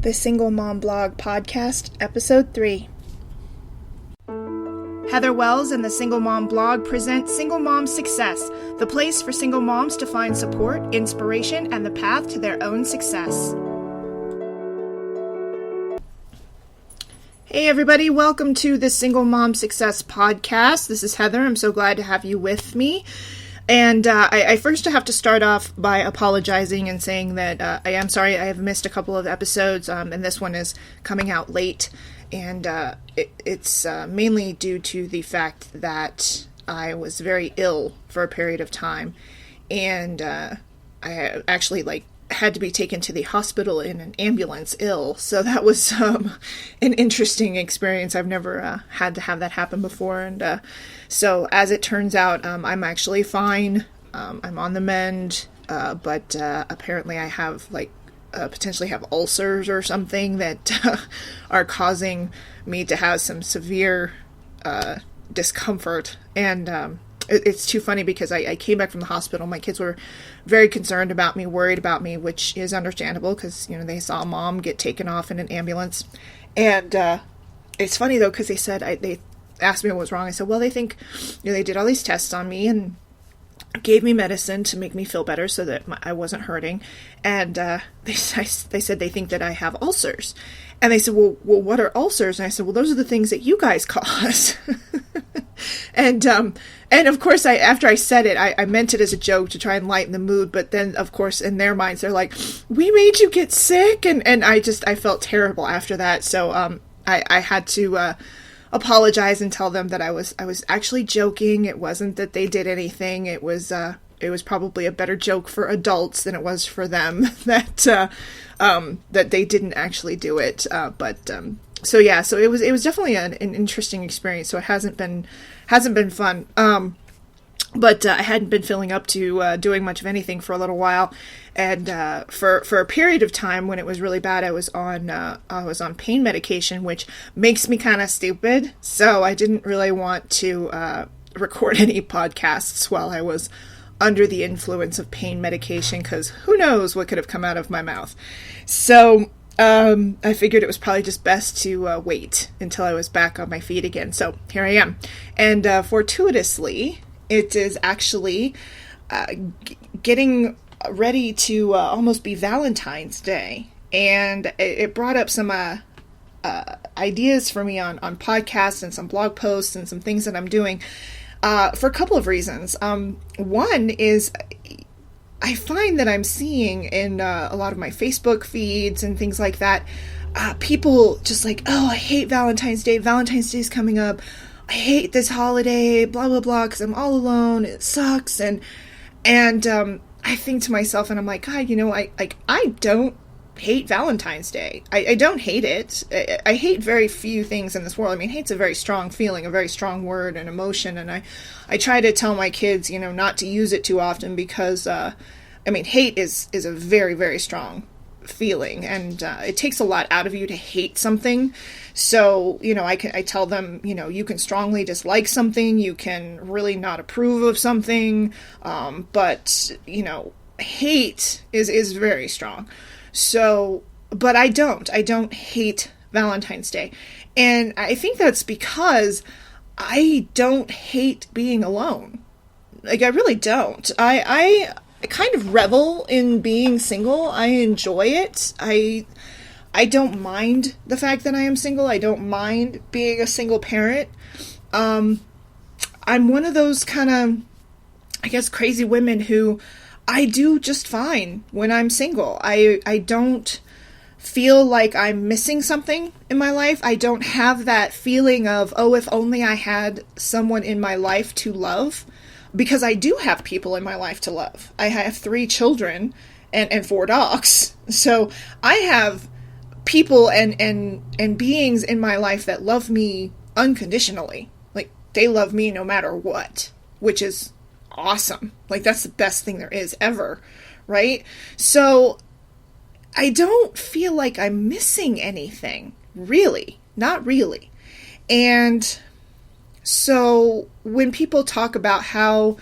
The Single Mom Blog Podcast, Episode 3. Heather Wells and the Single Mom Blog present Single Mom Success, the place for single moms to find support, inspiration, and the path to their own success. Hey everybody, welcome to the Single Mom Success Podcast. This is Heather. I'm so glad to have you with me. And I first have to start off by apologizing and saying that I am sorry I have missed a couple of episodes, and this one is coming out late. And it's mainly due to the fact that I was very ill for a period of time. And I actually had to be taken to the hospital in an ambulance ill. So that was an interesting experience. I've never had to have that happen before. And so as it turns out, I'm actually fine. I'm on the mend, but apparently I have potentially have ulcers or something that are causing me to have some severe discomfort. And it's too funny because I came back from the hospital. My kids were very concerned about me, worried about me, which is understandable because, they saw mom get taken off in an ambulance. And it's funny, though, because they asked me what was wrong. I said, well, they think, they did all these tests on me and gave me medicine to make me feel better so that I wasn't hurting. And they said they think that I have ulcers. And they said, well, what are ulcers? And I said, well, those are the things that you guys cause. And of course, after I said it, I meant it as a joke to try and lighten the mood. But then, of course, in their minds, they're like, we made you get sick. And I felt terrible after that. So I had to apologize and tell them that I was actually joking. It wasn't that they did anything. It was probably a better joke for adults than it was for them that they didn't actually do it. So it was definitely an interesting experience. So it hasn't been fun. But I hadn't been feeling up to doing much of anything for a little while, and for a period of time when it was really bad, I was on pain medication, which makes me kind of stupid. So I didn't really want to record any podcasts while I was under the influence of pain medication, because who knows what could have come out of my mouth. So I figured it was probably just best to wait until I was back on my feet again. So here I am, and fortuitously, it is actually getting ready to almost be Valentine's Day. And it brought up some ideas for me on podcasts and some blog posts and some things that I'm doing for a couple of reasons. One is I find that I'm seeing in a lot of my Facebook feeds and things like that, people just like, oh, I hate Valentine's Day. Valentine's Day's coming up. I hate this holiday, blah, blah, blah, because I'm all alone. It sucks. And I think to myself, and I'm like, God, I don't hate Valentine's Day. I don't hate it. I hate very few things in this world. I mean, hate's a very strong feeling, a very strong word and emotion. And I try to tell my kids, not to use it too often because, hate is a very, very strong feeling, and it takes a lot out of you to hate something. So I tell them, you can strongly dislike something, you can really not approve of something, but hate is very strong. So, but I don't hate Valentine's Day, and I think that's because I don't hate being alone. I really don't. I kind of revel in being single. I enjoy it. I don't mind the fact that I am single. I don't mind being a single parent. I'm one of those kind of, crazy women who I do just fine when I'm single. I don't feel like I'm missing something in my life. I don't have that feeling of, oh, if only I had someone in my life to love. Because I do have people in my life to love. I have 3 children and 4 dogs. So I have people and beings in my life that love me unconditionally. Like, they love me no matter what, which is awesome. Like, that's the best thing there is ever, right? So I don't feel like I'm missing anything, really. Not really. And so when people talk about how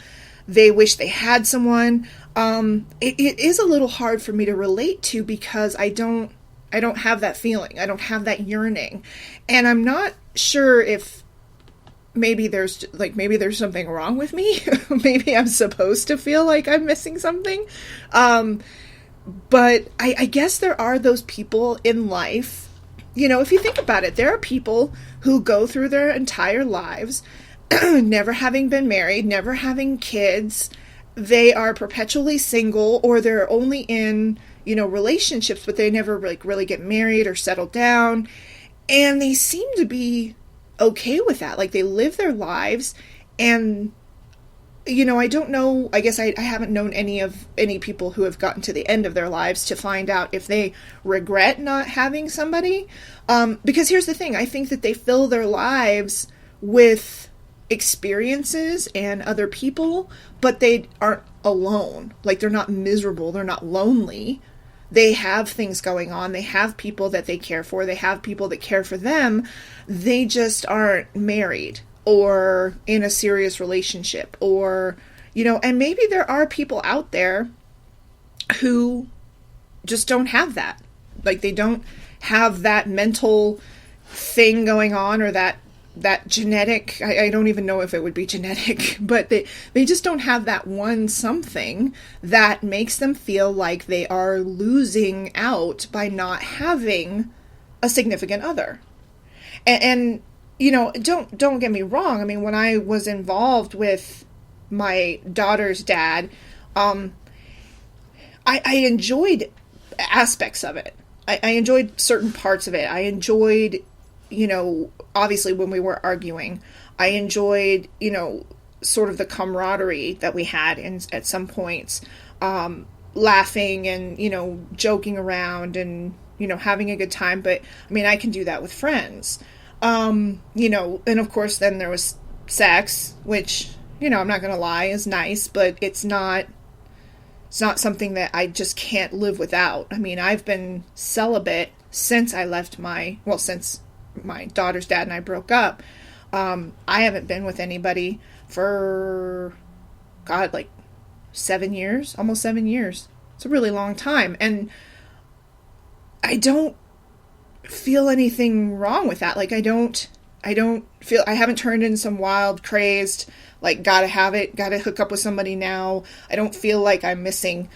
they wish they had someone, it is a little hard for me to relate to because I don't have that feeling. I don't have that yearning. And I'm not sure if maybe there's something wrong with me. Maybe I'm supposed to feel like I'm missing something. But I guess there are those people in life, if you think about it, there are people who go through their entire lives never having been married, never having kids. They are perpetually single, or they're only in, relationships, but they never really get married or settle down. And they seem to be okay with that. Like, they live their lives, and I don't know, I guess I haven't known any people who have gotten to the end of their lives to find out if they regret not having somebody. Because here's the thing, I think that they fill their lives with experiences and other people, but they aren't alone. Like, they're not miserable, they're not lonely. They have things going on. They have people that they care for. They have people that care for them. They just aren't married or in a serious relationship, or, and maybe there are people out there who just don't have that. Like, they don't have that mental thing going on, or that genetic, I don't even know if it would be genetic, but they just don't have that one something that makes them feel like they are losing out by not having a significant other. And don't get me wrong. I mean, when I was involved with my daughter's dad, I enjoyed aspects of it. I enjoyed certain parts of it. I enjoyed, obviously when we were arguing, I enjoyed, sort of the camaraderie that we had at some points, laughing and, joking around and, having a good time. But I mean, I can do that with friends. And of course then there was sex, which, I'm not going to lie, is nice, but it's not something that I just can't live without. I mean, I've been celibate since since my daughter's dad and I broke up. I haven't been with anybody for, like 7 years, almost 7 years. It's a really long time. And I don't feel anything wrong with that. Like, I haven't turned into some wild, crazed, like, gotta have it, gotta hook up with somebody now. I don't feel like I'm missing,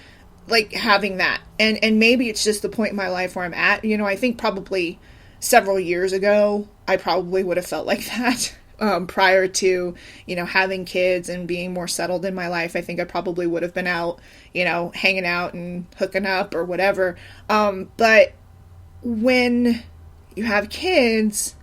like, having that. And maybe it's just the point in my life where I'm at. I think probably several years ago, I probably would have felt like that. Prior to, having kids and being more settled in my life, I think I probably would have been out, hanging out and hooking up or whatever. But when you have kids,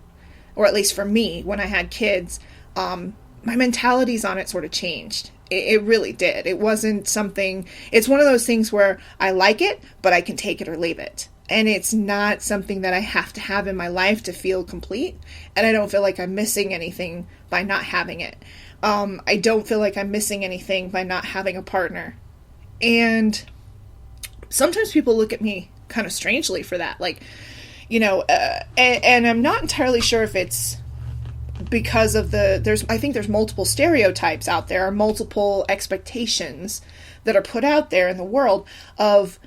or at least for me, when I had kids, my mentalities on it sort of changed. It really did. It wasn't something, it's one of those things where I like it, but I can take it or leave it. And it's not something that I have to have in my life to feel complete. And I don't feel like I'm missing anything by not having it. I don't feel like I'm missing anything by not having a partner. And sometimes people look at me kind of strangely for that. Like, and I'm not entirely sure if it's because of I think there's multiple stereotypes out there, or multiple expectations that are put out there in the world of,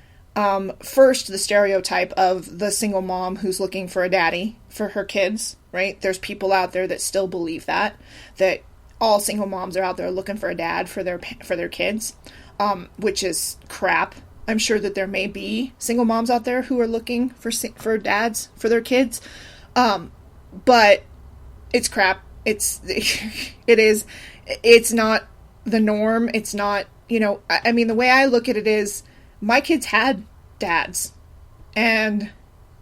first, the stereotype of the single mom who's looking for a daddy for her kids, right? There's people out there that still believe that all single moms are out there looking for a dad for their kids, which is crap. I'm sure that there may be single moms out there who are looking for dads for their kids, but it's crap. It's not the norm. It's not, I mean, the way I look at it is, my kids had dads, and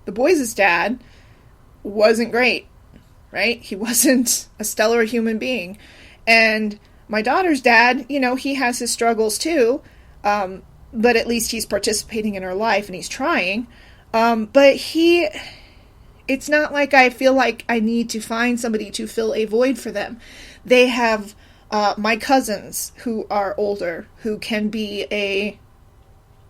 the boys' dad wasn't great, right? He wasn't a stellar human being. And my daughter's dad, he has his struggles too, but at least he's participating in her life and he's trying. But it's not like I feel like I need to find somebody to fill a void for them. They have my cousins who are older, who can be a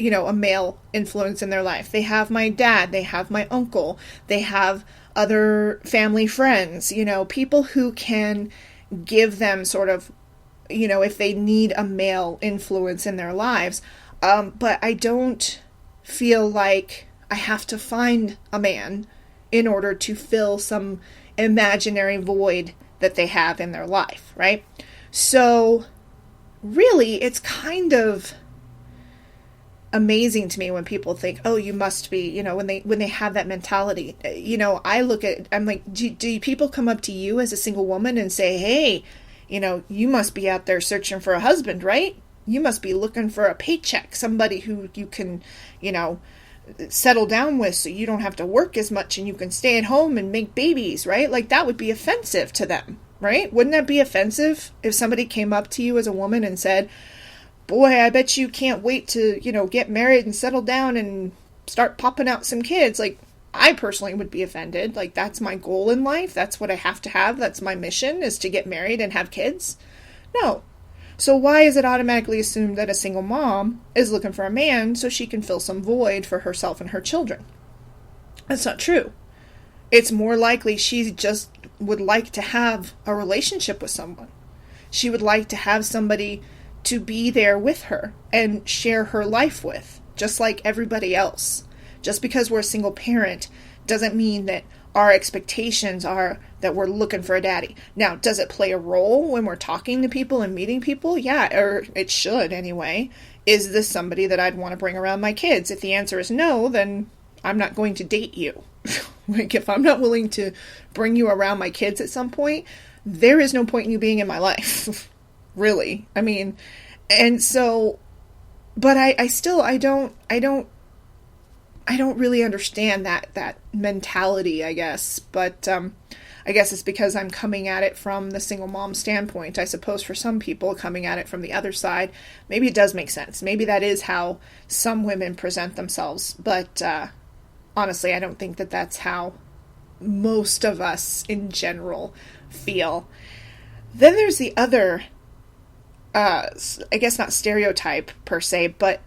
male influence in their life. They have my dad, they have my uncle, they have other family friends, people who can give them sort of, if they need a male influence in their lives. But I don't feel like I have to find a man in order to fill some imaginary void that they have in their life, right? So really, it's kind of amazing to me when people think, oh, you must be, when they have that mentality. I'm like, do people come up to you as a single woman and say, hey, you must be out there searching for a husband, right? You must be looking for a paycheck, somebody who you can, settle down with so you don't have to work as much and you can stay at home and make babies, right? Like, that would be offensive to them, right? Wouldn't that be offensive if somebody came up to you as a woman and said, boy, I bet you can't wait to, get married and settle down and start popping out some kids? Like, I personally would be offended. Like, that's my goal in life. That's what I have to have. That's my mission, is to get married and have kids. No. So why is it automatically assumed that a single mom is looking for a man so she can fill some void for herself and her children? That's not true. It's more likely she just would like to have a relationship with someone. She would like to have somebody to be there with her and share her life with, just like everybody else. Just because we're a single parent doesn't mean that our expectations are that we're looking for a daddy. Now, does it play a role when we're talking to people and meeting people? Yeah, or it should anyway. Is this somebody that I'd want to bring around my kids? If the answer is no, then I'm not going to date you. Like, if I'm not willing to bring you around my kids at some point, there is no point in you being in my life. Really. I mean, and so, but I don't really understand that mentality, I guess. But I guess it's because I'm coming at it from the single mom standpoint. I suppose for some people coming at it from the other side, maybe it does make sense. Maybe that is how some women present themselves. But honestly, I don't think that that's how most of us in general feel. Then there's the other, I guess not stereotype per se, but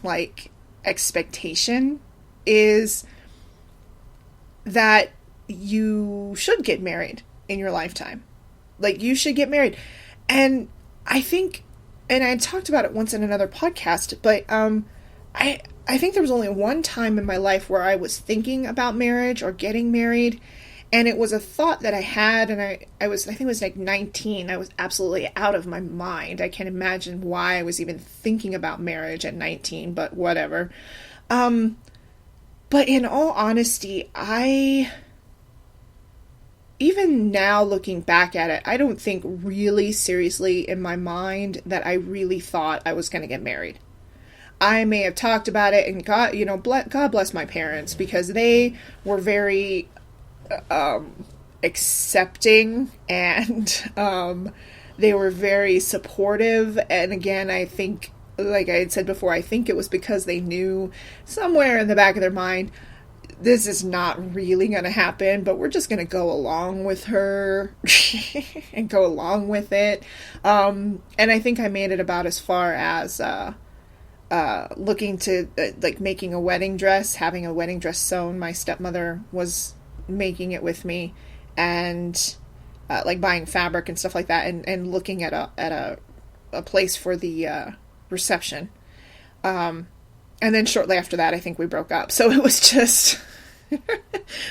like expectation, is that you should get married in your lifetime. Like, you should get married. And I think, and I talked about it once in another podcast, but I think there was only one time in my life where I was thinking about marriage or getting married, and it was a thought that I had, and I think it was like 19. I was absolutely out of my mind. I can't imagine why I was even thinking about marriage at 19, but whatever. But in all honesty, even now looking back at it, I don't think really seriously in my mind that I really thought I was going to get married. I may have talked about it, and God, God bless my parents, because they were very accepting, and they were very supportive. And again, I think, like I had said before, I think it was because they knew somewhere in the back of their mind, this is not really going to happen, but we're just going to go along with her and go along with it. And I think I made it about as far as looking to like making a wedding dress, having a wedding dress sewn. My stepmother was making it with me, and like buying fabric and stuff like that, and looking at a place for the reception. And then shortly after that, I think we broke up. So it was just,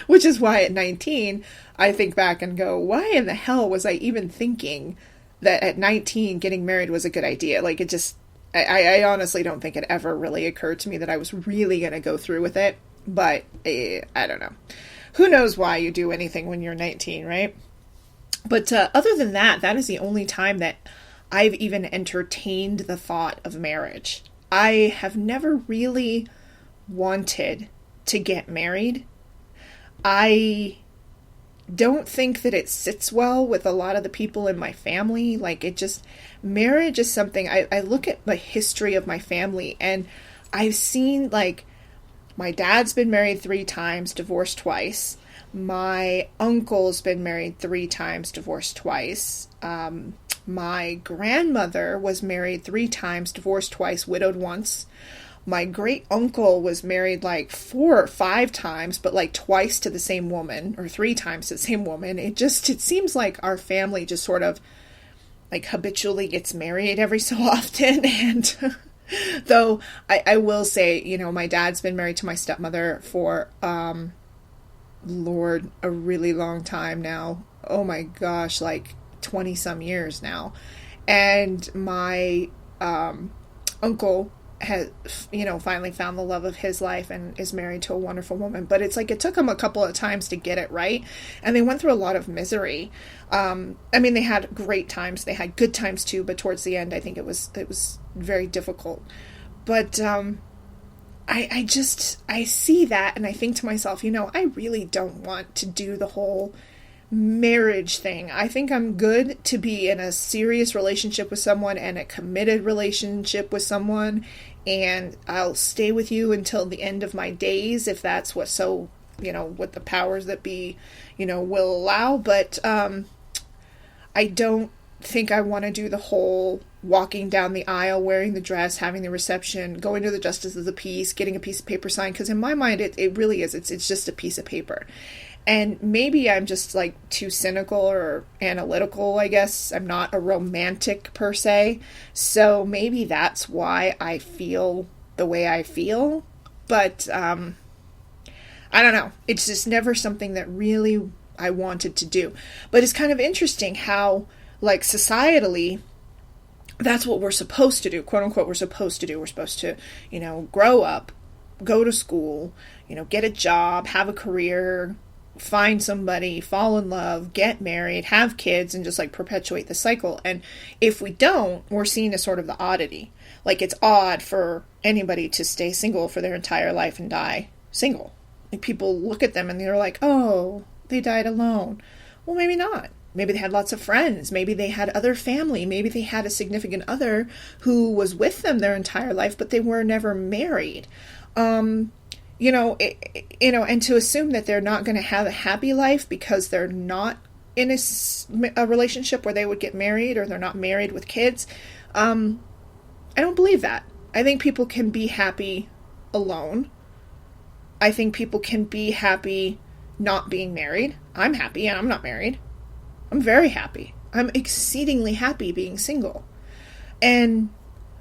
which is why at 19, I think back and go, why in the hell was I even thinking that at 19 getting married was a good idea? Like, it just, I honestly don't think it ever really occurred to me that I was really going to go through with it. But I don't know. Who knows why you do anything when you're 19, right? But other than that, that is the only time that I've even entertained the thought of marriage. I have never really wanted to get married. I don't think that it sits well with a lot of the people in my family. Like, it just, marriage is something, I look at the history of my family, and I've seen, like, my dad's been married 3 times, divorced twice. My uncle's been married 3 times, divorced twice. My grandmother was married 3 times, divorced twice, widowed once. My great uncle was married like 4 or 5 times, but like twice to the same woman, or 3 times to the same woman. It seems like our family just sort of like habitually gets married every so often. And Though I will say, my dad's been married to my stepmother for, Lord, a really long time now. Oh my gosh, like 20 some years now. And my uncle has, finally found the love of his life and is married to a wonderful woman. But it's like it took him a couple of times to get it right. And they went through a lot of misery. They had great times. They had good times too. But towards the end, I think it was very difficult. But I see that and I think to myself, I really don't want to do the whole marriage thing. I think I'm good to be in a serious relationship with someone and a committed relationship with someone, and I'll stay with you until the end of my days if that's what the powers that be, will allow. But I don't think I want to do the whole walking down the aisle, wearing the dress, having the reception, going to the justice of the peace, getting a piece of paper signed, because in my mind it really is. It's just a piece of paper. And maybe I'm just like too cynical or analytical, I guess. I'm not a romantic per se. So maybe that's why I feel the way I feel. But I don't know. It's just never something that really I wanted to do. But it's kind of interesting how, like, societally, that's what we're supposed to do, quote unquote, we're supposed to do. We're supposed to, grow up, go to school, get a job, have a career, find somebody, fall in love, get married, have kids, and just like perpetuate the cycle. And if we don't, we're seen as sort of the oddity. Like, it's odd for anybody to stay single for their entire life and die single. Like, people look at them and they're like, oh, they died alone. Well, maybe not. Maybe they had lots of friends. Maybe they had other family. Maybe they had a significant other who was with them their entire life, but they were never married. And to assume that they're not going to have a happy life because they're not in a relationship where they would get married, or they're not married with kids. I don't believe that. I think people can be happy alone. I think people can be happy not being married. I'm happy and I'm not married. I'm very happy. I'm exceedingly happy being single. And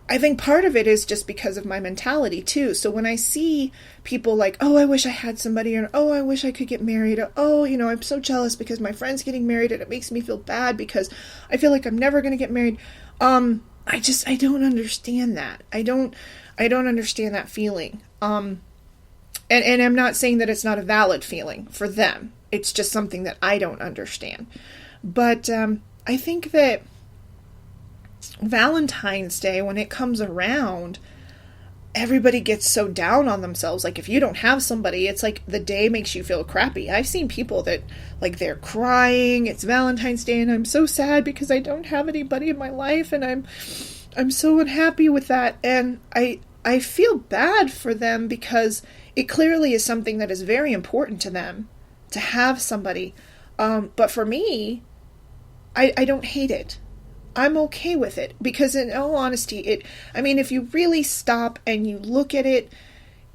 I think part of it is just because of my mentality too. So when I see people like, oh, I wish I had somebody, or oh, I wish I could get married, or oh, I'm so jealous because my friend's getting married and it makes me feel bad because I feel like I'm never going to get married. I don't understand that. I don't understand that feeling. And I'm not saying that it's not a valid feeling for them. It's just something that I don't understand. But I think that Valentine's Day, when it comes around, everybody gets so down on themselves. Like, if you don't have somebody, it's like the day makes you feel crappy. I've seen people that, like, they're crying. It's Valentine's Day and I'm so sad because I don't have anybody in my life, and I'm so unhappy with that. And I feel bad for them because it clearly is something that is very important to them to have somebody. But for me, I don't hate it. I'm okay with it because, in all honesty, if you really stop and you look at it,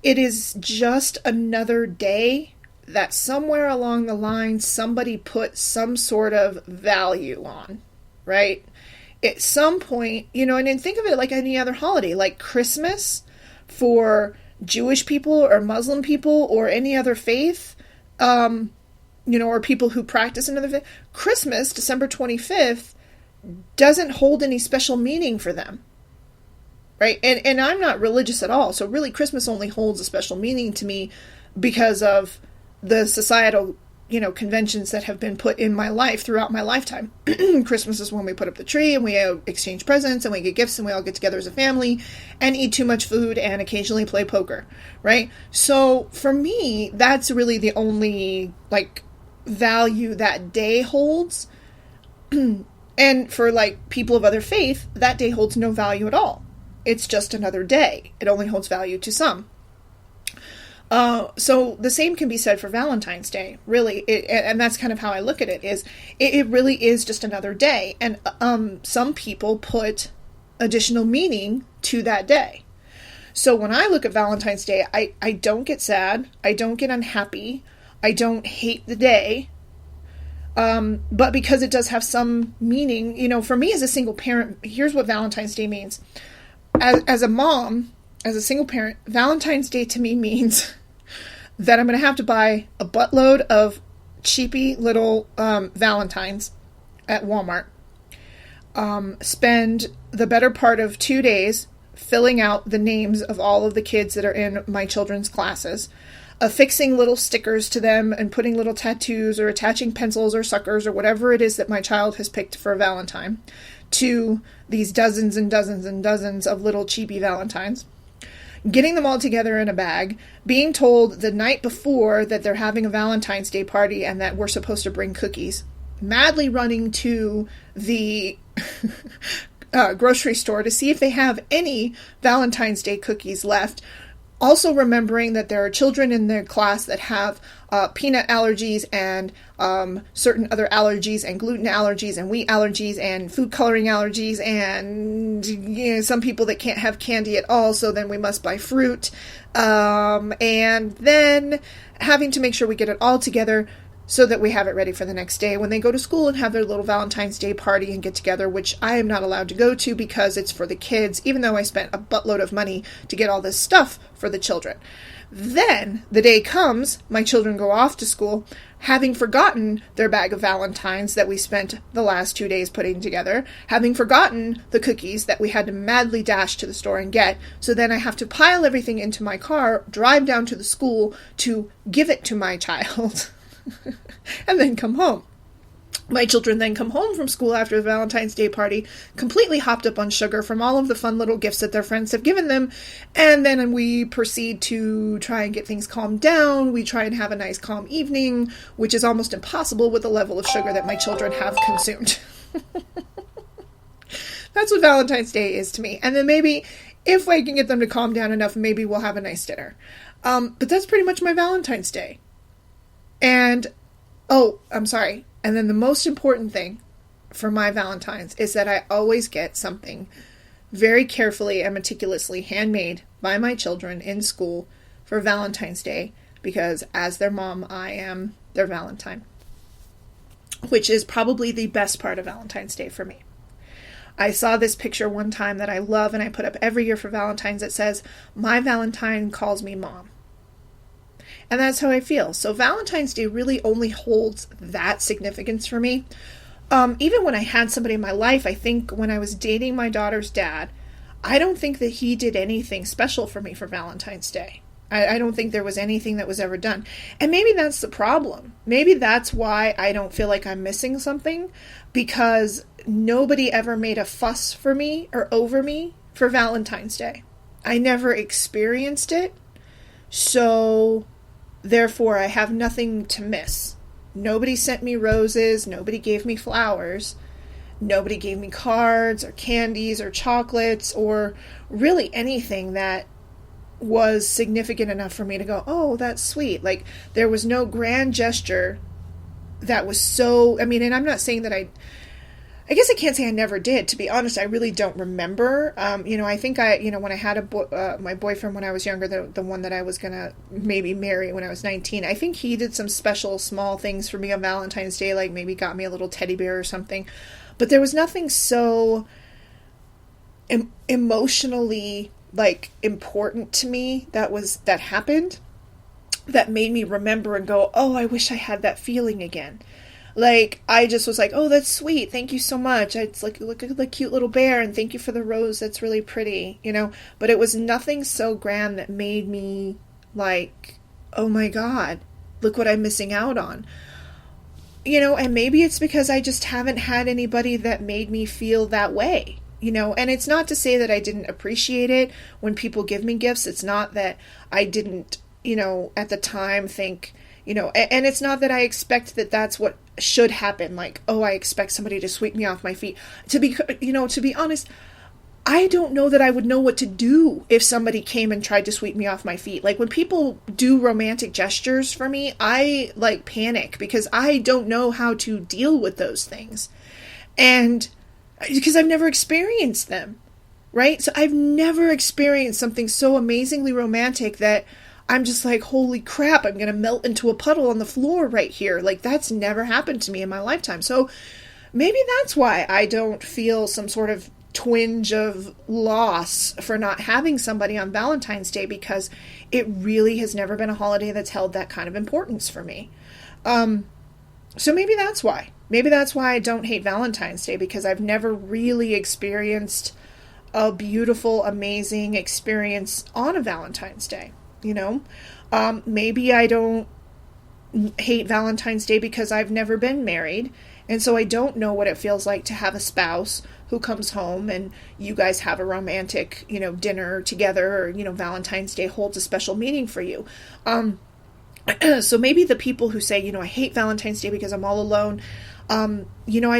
it is just another day that somewhere along the line somebody put some sort of value on, right? At some point, and then think of it like any other holiday, like Christmas for Jewish people or Muslim people or any other faith, or people who practice another faith. Christmas, December 25th, doesn't hold any special meaning for them, right? And I'm not religious at all, so really Christmas only holds a special meaning to me because of the societal, conventions that have been put in my life throughout my lifetime. Christmas is when we put up the tree and we exchange presents and we get gifts and we all get together as a family and eat too much food and occasionally play poker, right? So for me, that's really the only, value that day holds. And for, people of other faith, that day holds no value at all. It's just another day. It only holds value to some. So the same can be said for Valentine's Day, really. And that's kind of how I look at it, is it really is just another day. And some people put additional meaning to that day. So when I look at Valentine's Day, I don't get sad. I don't get unhappy. I don't hate the day. But because it does have some meaning, for me as a single parent, here's what Valentine's Day means. as a mom, as a single parent, Valentine's Day to me means that I'm going to have to buy a buttload of cheapy little Valentines at Walmart. Spend the better part of 2 days filling out the names of all of the kids that are in my children's classes, affixing little stickers to them and putting little tattoos or attaching pencils or suckers or whatever it is that my child has picked for a Valentine to these dozens and dozens and dozens of little cheapy Valentines. Getting them all together in a bag, being told the night before that they're having a Valentine's Day party and that we're supposed to bring cookies, madly running to the grocery store to see if they have any Valentine's Day cookies left. Also remembering that there are children in their class that have peanut allergies and certain other allergies and gluten allergies and wheat allergies and food coloring allergies and some people that can't have candy at all, so then we must buy fruit. And then having to make sure we get it all together so that we have it ready for the next day when they go to school and have their little Valentine's Day party and get together, which I am not allowed to go to because it's for the kids, even though I spent a buttload of money to get all this stuff for the children. Then the day comes, my children go off to school, having forgotten their bag of Valentines that we spent the last 2 days putting together, having forgotten the cookies that we had to madly dash to the store and get. So then I have to pile everything into my car, drive down to the school to give it to my child. And then come home. My children then come home from school after the Valentine's Day party, completely hopped up on sugar from all of the fun little gifts that their friends have given them, and then we proceed to try and get things calmed down. We try and have a nice calm evening, which is almost impossible with the level of sugar that my children have consumed. That's what Valentine's Day is to me. And then maybe, if I can get them to calm down enough, maybe we'll have a nice dinner. But that's pretty much my Valentine's Day. And, I'm sorry. And then the most important thing for my Valentines is that I always get something very carefully and meticulously handmade by my children in school for Valentine's Day, because as their mom, I am their Valentine, which is probably the best part of Valentine's Day for me. I saw this picture one time that I love and I put up every year for Valentine's that says, "My Valentine calls me mom." And that's how I feel. So Valentine's Day really only holds that significance for me. Even when I had somebody in my life, I think when I was dating my daughter's dad, I don't think that he did anything special for me for Valentine's Day. I don't think there was anything that was ever done. And maybe that's the problem. Maybe that's why I don't feel like I'm missing something, because nobody ever made a fuss for me or over me for Valentine's Day. I never experienced it. So therefore, I have nothing to miss. Nobody sent me roses. Nobody gave me flowers. Nobody gave me cards or candies or chocolates or really anything that was significant enough for me to go, oh, that's sweet. Like, there was no grand gesture that was so, and I'm not saying that I guess I can't say I never did. To be honest, I really don't remember. I think when I had my boyfriend when I was younger, the one that I was going to maybe marry when I was 19, I think he did some special small things for me on Valentine's Day, like maybe got me a little teddy bear or something. But there was nothing so emotionally, important to me that happened that made me remember and go, oh, I wish I had that feeling again. I just was like, oh, that's sweet. Thank you so much. It's like, look at the cute little bear, and thank you for the rose. That's really pretty, But it was nothing so grand that made me oh my God, look what I'm missing out on. And maybe it's because I just haven't had anybody that made me feel that way, And it's not to say that I didn't appreciate it when people give me gifts. It's not that I didn't, at the time think, and it's not that I expect that that's what should happen. I expect somebody to sweep me off my feet. To be honest, I don't know that I would know what to do if somebody came and tried to sweep me off my feet. When people do romantic gestures for me, I panic because I don't know how to deal with those things. And because I've never experienced them, right? So I've never experienced something so amazingly romantic that I'm just holy crap, I'm going to melt into a puddle on the floor right here. That's never happened to me in my lifetime. So maybe that's why I don't feel some sort of twinge of loss for not having somebody on Valentine's Day, because it really has never been a holiday that's held that kind of importance for me. So maybe that's why. Maybe that's why I don't hate Valentine's Day, because I've never really experienced a beautiful, amazing experience on a Valentine's Day, you know? Maybe I don't hate Valentine's Day because I've never been married, and so I don't know what it feels like to have a spouse who comes home and you guys have a romantic, dinner together, or, Valentine's Day holds a special meaning for you. So maybe the people who say, I hate Valentine's Day because I'm all alone, I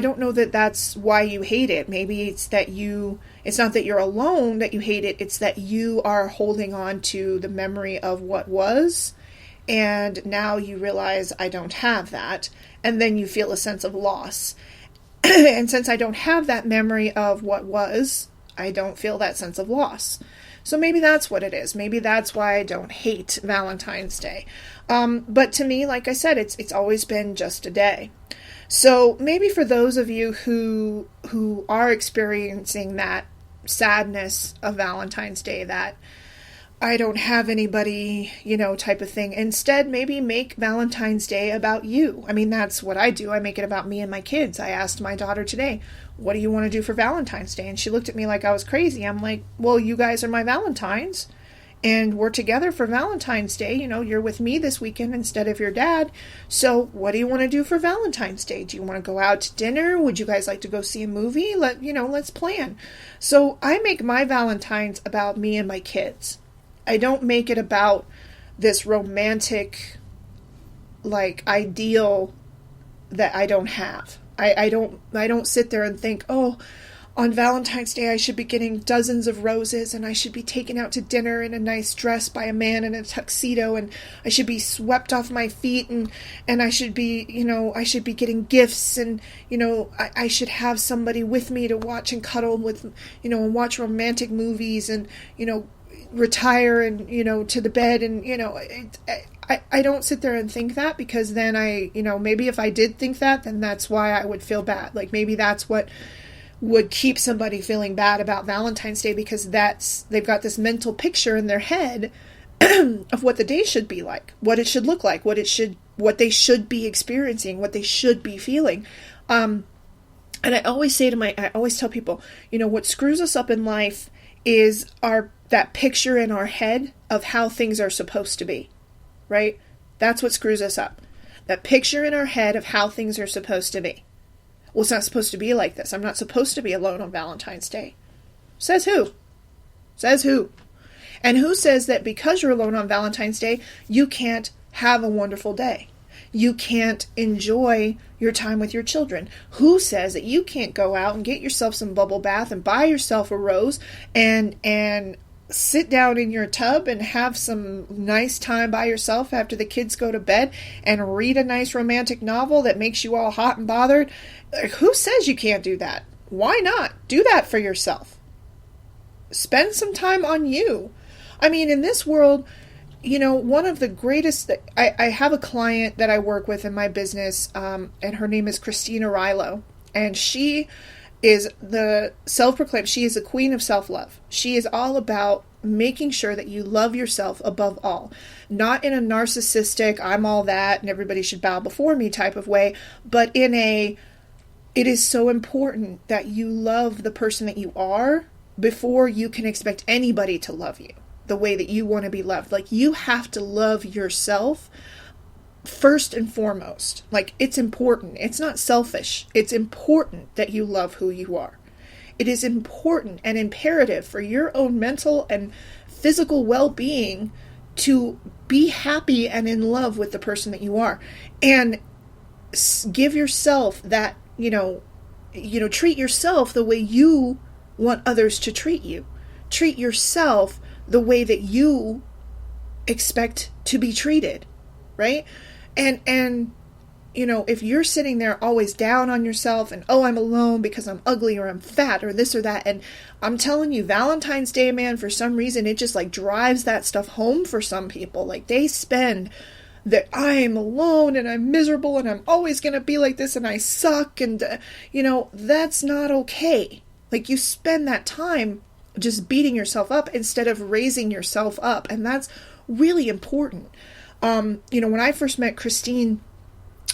don't know that that's why you hate it. Maybe it's it's not that you're alone that you hate it, it's that you are holding on to the memory of what was, and now you realize I don't have that, and then you feel a sense of loss. And since I don't have that memory of what was, I don't feel that sense of loss. So maybe that's what it is. Maybe that's why I don't hate Valentine's Day. But to me, like I said, it's always been just a day. So maybe for those of you who are experiencing that sadness of Valentine's Day, that I don't have anybody, type of thing, instead maybe make Valentine's Day about you. I mean, that's what I do. I make it about me and my kids. I asked my daughter today, what do you want to do for Valentine's Day? And she looked at me like I was crazy. I'm like, well, you guys are my Valentines, and we're together for Valentine's Day. You're with me this weekend instead of your dad. So what do you want to do for Valentine's Day? Do you want to go out to dinner? Would you guys like to go see a movie? Let's plan. So I make my Valentines about me and my kids. I don't make it about this romantic, ideal that I don't have. I don't sit there and think, oh, on Valentine's Day I should be getting dozens of roses, and I should be taken out to dinner in a nice dress by a man in a tuxedo, and I should be swept off my feet, and I should be, I should be getting gifts, and, I should have somebody with me to watch and cuddle with, and watch romantic movies, and, retire and, to the bed, and, I don't sit there and think that, because then maybe if I did think that, then that's why I would feel bad. Maybe that's what would keep somebody feeling bad about Valentine's Day, because they've got this mental picture in their head of what the day should be like, what it should look like, what they should be experiencing, what they should be feeling. And I always tell people, what screws us up in life is that picture in our head of how things are supposed to be, right? That's what screws us up. That picture in our head of how things are supposed to be. Well, it's not supposed to be like this. I'm not supposed to be alone on Valentine's Day. Says who? Says who? And who says that because you're alone on Valentine's Day, you can't have a wonderful day? You can't enjoy your time with your children? Who says that you can't go out and get yourself some bubble bath and buy yourself a rose and sit down in your tub and have some nice time by yourself after the kids go to bed and read a nice romantic novel that makes you all hot and bothered? Who says you can't do that? Why not? Do that for yourself. Spend some time on you. I mean, in this world, one of the greatest... I have a client that I work with in my business, and her name is Christina Rilo, and she is the self-proclaimed, she is the queen of self-love. She is all about making sure that you love yourself above all. Not in a narcissistic, I'm all that and everybody should bow before me type of way, but it is so important that you love the person that you are before you can expect anybody to love you the way that you want to be loved. You have to love yourself first and foremost. It's important. It's not selfish. It's important that you love who you are. It is important and imperative for your own mental and physical well-being to be happy and in love with the person that you are. And give yourself that, treat yourself the way you want others to treat you. Treat yourself the way that you expect to be treated, right? And if you're sitting there always down on yourself and, oh, I'm alone because I'm ugly or I'm fat or this or that, and I'm telling you, Valentine's Day, man, for some reason, it just drives that stuff home for some people. They spend that I'm alone and I'm miserable and I'm always going to be like this and I suck, and, that's not okay. Like, you spend that time just beating yourself up instead of raising yourself up. And that's really important. When I first met Christine,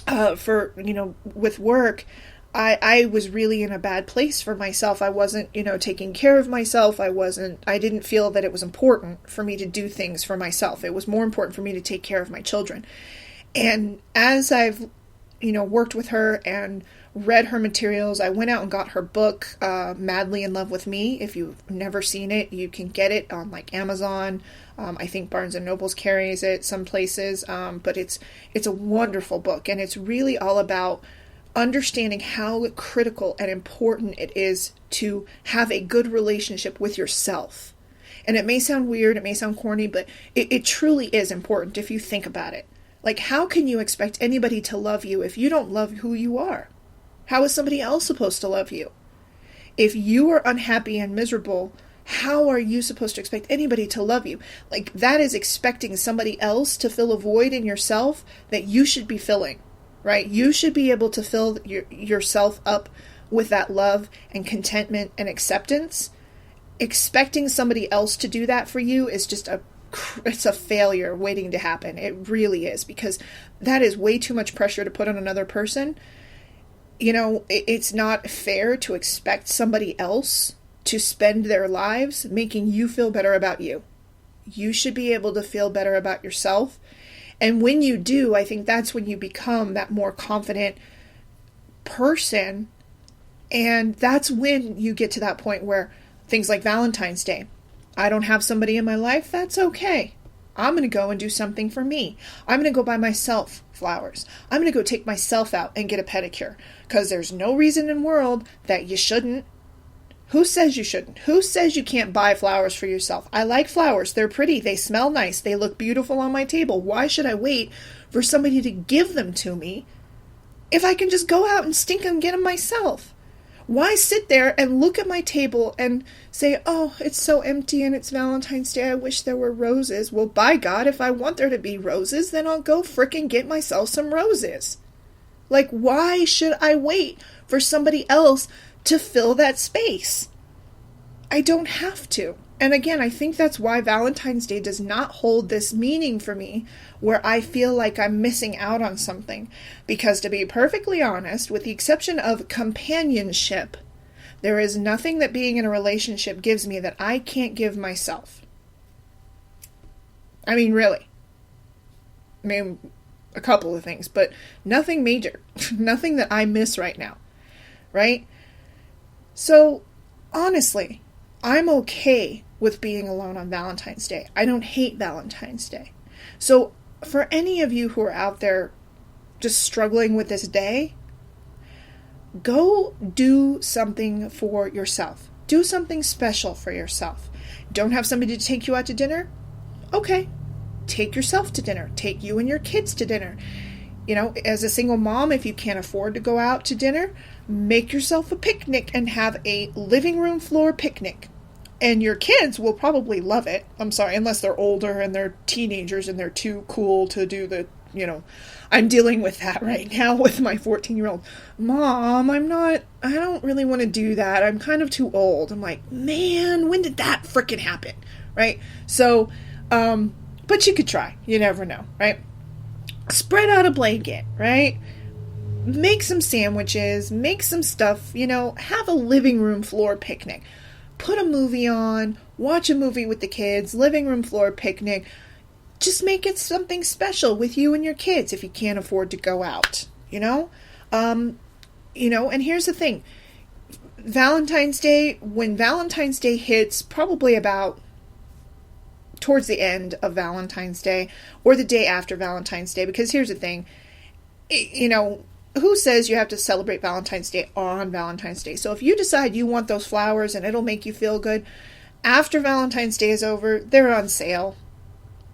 with work, I was really in a bad place for myself. I wasn't, taking care of myself. I didn't feel that it was important for me to do things for myself. It was more important for me to take care of my children. And as I've, worked with her and read her materials, I went out and got her book, Madly in Love with Me. If you've never seen it, you can get it on like Amazon. I think Barnes and Nobles carries it some places. But it's a wonderful book, and it's really all about understanding how critical and important it is to have a good relationship with yourself. And it may sound weird, it may sound corny, but it truly is important if you think about it. Like, how can you expect anybody to love you if you don't love who you are? How is somebody else supposed to love you? If you are unhappy and miserable, how are you supposed to expect anybody to love you? Like, that is expecting somebody else to fill a void in yourself that you should be filling, right? You should be able to fill yourself up with that love and contentment and acceptance. Expecting somebody else to do that for you is just it's a failure waiting to happen. It really is, because that is way too much pressure to put on another person. It's not fair to expect somebody else to spend their lives making you feel better about you. You should be able to feel better about yourself. And when you do, I think that's when you become that more confident person. And that's when you get to that point where things like Valentine's Day, I don't have somebody in my life, that's okay. I'm going to go and do something for me. I'm going to go buy myself flowers. I'm going to go take myself out and get a pedicure, because there's no reason in the world that you shouldn't. Who says you shouldn't? Who says you can't buy flowers for yourself? I like flowers. They're pretty. They smell nice. They look beautiful on my table. Why should I wait for somebody to give them to me if I can just go out and stink and get them myself? Why sit there and look at my table and say, oh, it's so empty and it's Valentine's Day, I wish there were roses. Well, by God, if I want there to be roses, then I'll go frickin' get myself some roses. Like, why should I wait for somebody else to fill that space? I don't have to. And again, I think that's why Valentine's Day does not hold this meaning for me where I feel like I'm missing out on something. Because to be perfectly honest, with the exception of companionship, there is nothing that being in a relationship gives me that I can't give myself. I mean, really. I mean, a couple of things, but nothing major. Nothing that I miss right now. Right? So, honestly, I'm okay with being alone on Valentine's Day. I don't hate Valentine's Day. So, for any of you who are out there just struggling with this day, go do something for yourself. Do something special for yourself. Don't have somebody to take you out to dinner? Okay. Take yourself to dinner. Take you and your kids to dinner. As a single mom, if you can't afford to go out to dinner, make yourself a picnic and have a living room floor picnic. And your kids will probably love it. I'm sorry, unless they're older and they're teenagers and they're too cool to do the, I'm dealing with that right now with my 14-year-old. Mom, I don't really want to do that. I'm kind of too old. I'm like, man, when did that frickin' happen? Right? So, but you could try. You never know, right? Spread out a blanket, right? Make some sandwiches, make some stuff, have a living room floor picnic. Put a movie on, watch a movie with the kids, living room floor picnic. Just make it something special with you and your kids if you can't afford to go out, and here's the thing. Valentine's Day, when Valentine's Day hits, probably about towards the end of Valentine's Day or the day after Valentine's Day, because here's the thing, who says you have to celebrate Valentine's Day on Valentine's Day? So if you decide you want those flowers and it'll make you feel good, after Valentine's Day is over, they're on sale.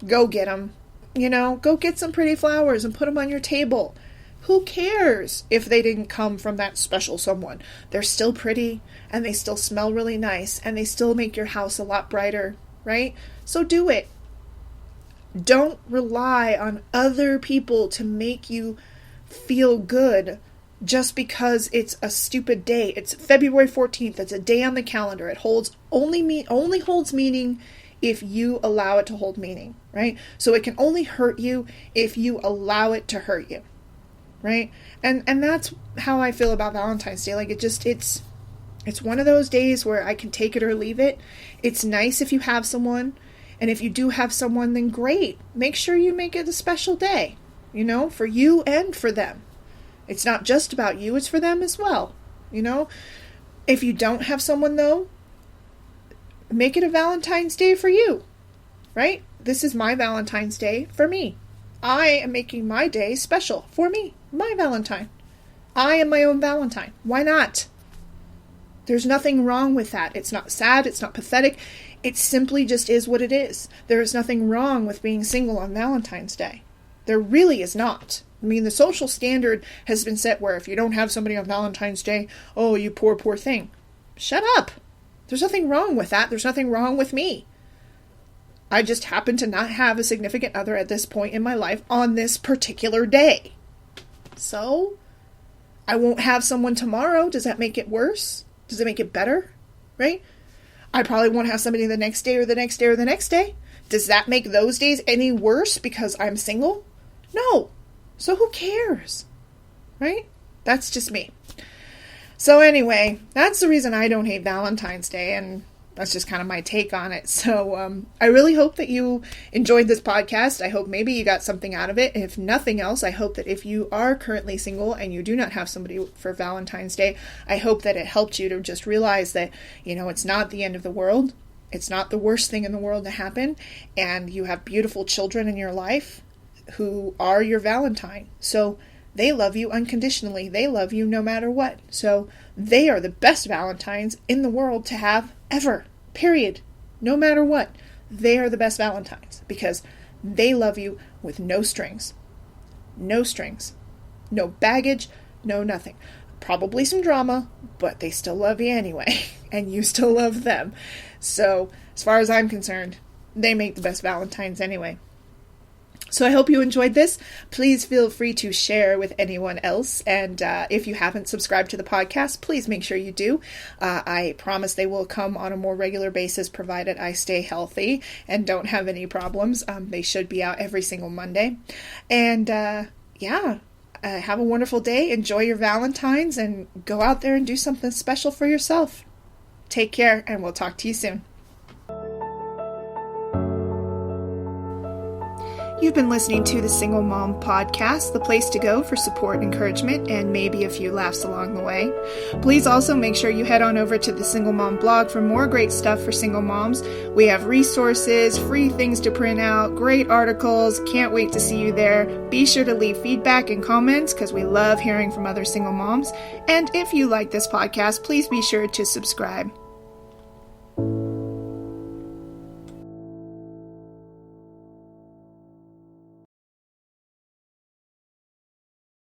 Go get them. Go get some pretty flowers and put them on your table. Who cares if they didn't come from that special someone? They're still pretty and they still smell really nice and they still make your house a lot brighter, right? So do it. Don't rely on other people to make you feel good. just because it's a stupid day. It's February 14th. It's a day on the calendar. It only holds meaning if you allow it to hold meaning, right? So it can only hurt you if you allow it to hurt you, right? And that's how I feel about Valentine's Day. Like it's one of those days where I can take it or leave it. It's nice if you have someone, and if you do have someone, then great. Make sure you make it a special day, for you and for them. It's not just about you, it's for them as well, If you don't have someone, though, make it a Valentine's Day for you, right? This is my Valentine's Day for me. I am making my day special for me, my Valentine. I am my own Valentine. Why not? There's nothing wrong with that. It's not sad. It's not pathetic. It simply just is what it is. There is nothing wrong with being single on Valentine's Day. There really is not. I mean, the social standard has been set where if you don't have somebody on Valentine's Day, oh, you poor, poor thing. Shut up. There's nothing wrong with that. There's nothing wrong with me. I just happen to not have a significant other at this point in my life on this particular day. So, I won't have someone tomorrow. Does that make it worse? Does it make it better? Right? I probably won't have somebody the next day or the next day or the next day. Does that make those days any worse because I'm single? No. So who cares? Right? That's just me. So anyway, that's the reason I don't hate Valentine's Day, and that's just kind of my take on it. So I really hope that you enjoyed this podcast. I hope maybe you got something out of it. If nothing else, I hope that if you are currently single and you do not have somebody for Valentine's Day, I hope that it helped you to just realize that, it's not the end of the world. It's not the worst thing in the world to happen. And you have beautiful children in your life who are your Valentine. So they love you unconditionally. They love you no matter what. So they are the best Valentines in the world to have ever. Period. No matter what. They are the best Valentines because they love you with no strings. No strings. No baggage. No nothing. Probably some drama, but they still love you anyway. And you still love them. So as far as I'm concerned, they make the best Valentines anyway. So I hope you enjoyed this. Please feel free to share with anyone else. And if you haven't subscribed to the podcast, please make sure you do. I promise they will come on a more regular basis, provided I stay healthy and don't have any problems. They should be out every single Monday. And have a wonderful day. Enjoy your Valentines and go out there and do something special for yourself. Take care, and we'll talk to you soon. You've been listening to the Single Mom Podcast, the place to go for support, encouragement, and maybe a few laughs along the way. Please also make sure you head on over to the Single Mom blog for more great stuff for single moms. We have resources, free things to print out, great articles. Can't wait to see you there. Be sure to leave feedback and comments because we love hearing from other single moms. And if you like this podcast, please be sure to subscribe.